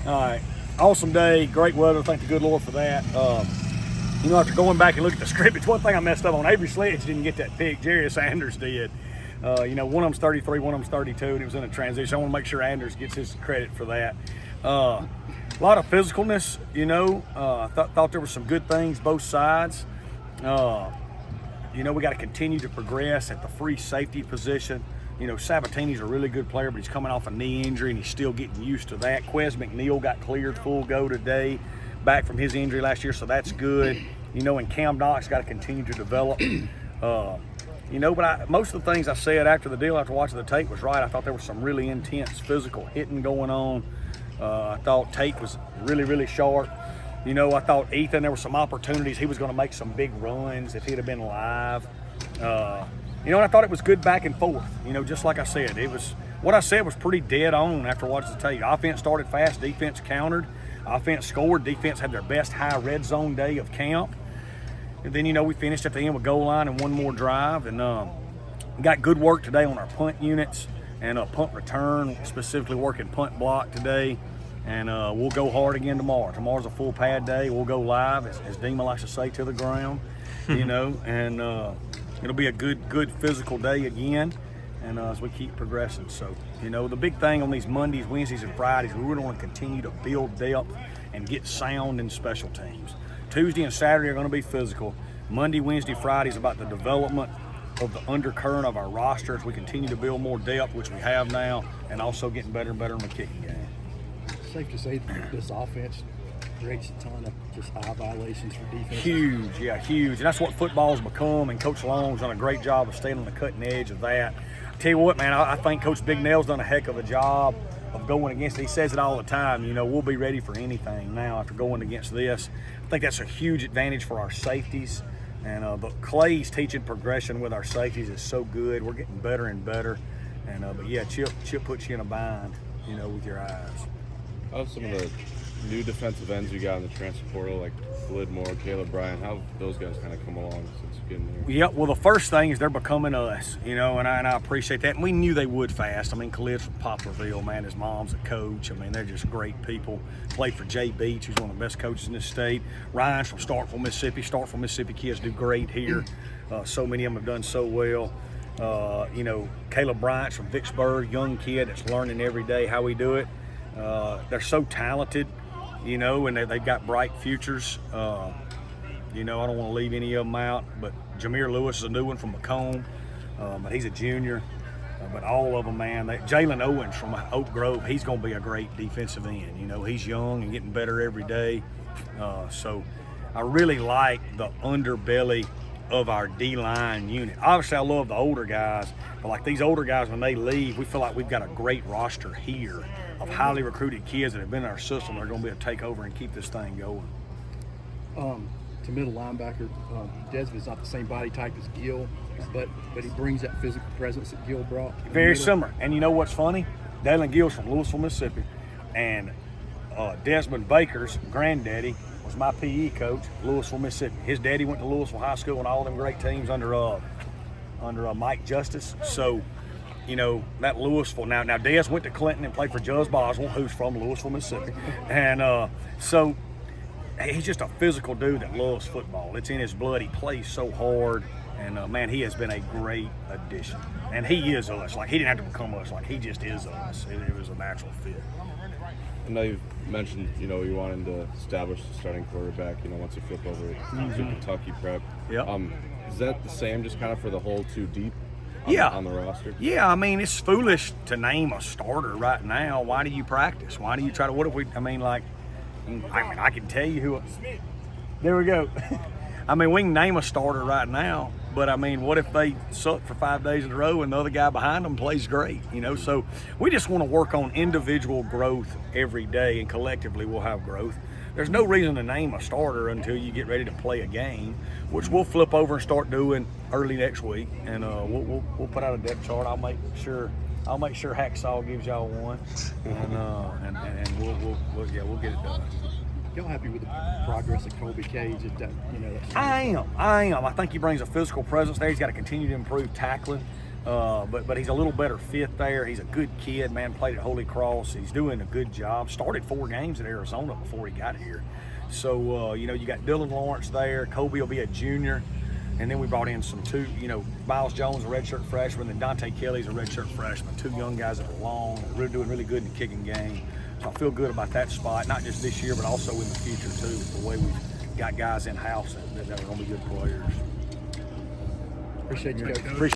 All right. Awesome day, great weather. Thank the good Lord for that. After going back and looking at the script, it's one thing I messed up on. Avery Sledge didn't get that pick. Jarius Anders did. One of them's 33, one of them's 32, and it was in a transition. I want to make sure Anders gets his credit for that. A lot of physicalness, I thought there were some good things both sides. We got to continue to progress at the free safety position. Sabatini's a really good player, but he's coming off a knee injury and he's still getting used to that. Quez McNeil got cleared full go today, back from his injury last year, so that's good. And Cam Knox got to continue to develop. But most of the things I said after the deal, after watching the tape, was right. I thought there was some really intense physical hitting going on. I thought Tate was really, really sharp. I thought Ethan, there were some opportunities. He was going to make some big runs if he'd have been live. And I thought it was good back and forth. Just like I said, what I said was pretty dead on after watching the tape. Offense started fast, defense countered. Offense scored, defense had their best high red zone day of camp. And then, we finished at the end with goal line and one more drive. And got good work today on our punt units and punt return, specifically working punt block today. And we'll go hard again tomorrow. Tomorrow's a full pad day. We'll go live, as Dima likes to say, to the ground, and it'll be a good physical day again. And as we keep progressing. So, the big thing on these Mondays, Wednesdays, and Fridays, we really want to continue to build depth and get sound in special teams. Tuesday and Saturday are going to be physical. Monday, Wednesday, Friday is about the development of the undercurrent of our roster as we continue to build more depth, which we have now, and also getting better and better in the kicking game. Safe to say that this offense creates a ton of just high violations for defense. Huge. And that's what football's become, and Coach Long's done a great job of staying on the cutting edge of that. I tell you what, man, I think Coach Big Nail's done a heck of a job of going against it. He says it all the time, we'll be ready for anything now after going against this. I think that's a huge advantage for our safeties. And but Clay's teaching progression with our safeties is so good. We're getting better and better. And Chip puts you in a bind, with your eyes. How have some of the new defensive ends you got in the transfer portal, like Khalid Moore, Caleb Bryant, how have those guys kind of come along since getting there? Yeah, well, the first thing is they're becoming us, and I appreciate that. And we knew they would fast. Khalid's from Poplarville, man. His mom's a coach. They're just great people. Played for Jay Beach, who's one of the best coaches in this state. Ryan's from Starkville, Mississippi. Starkville, Mississippi kids do great here. So many of them have done so well. Caleb Bryant's from Vicksburg, young kid that's learning every day how we do it. They're so talented, and they've got bright futures. I don't want to leave any of them out, but Jameer Lewis is a new one from Macomb, but he's a junior. But all of them, man. Jalen Owens from Oak Grove, he's going to be a great defensive end. He's young and getting better every day. So I really like the underbelly of our D-line unit. Obviously, I love the older guys, but like these older guys, when they leave, we feel like we've got a great roster here of highly recruited kids that have been in our system that are going to be able to take over and keep this thing going. To middle linebacker, Desmond's not the same body type as Gill, but he brings that physical presence that Gill brought. Very similar. And you know what's funny? Dalen Gill's from Louisville, Mississippi, and Desmond Baker's granddaddy was my PE coach, Louisville, Mississippi. His daddy went to Louisville High School and all them great teams under Mike Justice. So, that Louisville. Now Des went to Clinton and played for Juz Boswell, who's from Louisville, Mississippi. And so he's just a physical dude that loves football. It's in his blood. He plays so hard. And, man, he has been a great addition. And he is us. Like, he didn't have to become us. Like, he just is us. It was a natural fit. I know you've mentioned, you're wanting to establish the starting quarterback, once you flip over to Kentucky prep. Yeah. Is that the same just kind of for the whole two deep on the roster? Yeah, it's foolish to name a starter right now. Why do you practice? Why do you try to, what if we, I can tell you who, there we go. We can name a starter right now, but what if they suck for 5 days in a row and the other guy behind them plays great, So we just want to work on individual growth every day, and collectively we'll have growth. There's no reason to name a starter until you get ready to play a game, which we'll flip over and start doing early next week, and we'll put out a depth chart. I'll make sure Hacksaw gives y'all one, and we'll get it done. Y'all happy with the progress of Colby Cage? I am. I think he brings a physical presence there. He's got to continue to improve tackling. But he's a little better fit there. He's a good kid, man. Played at Holy Cross. He's doing a good job. Started 4 games at Arizona before he got here. So, you got Dylan Lawrence there. Kobe will be a junior. And then we brought in some Miles Jones, a redshirt freshman, and Dante Kelly's a redshirt freshman. 2 young guys that are long, really doing really good in the kicking game. So I feel good about that spot, not just this year, but also in the future too, the way we've got guys in-house that are going to be good players. Appreciate you, Coach. Appreciate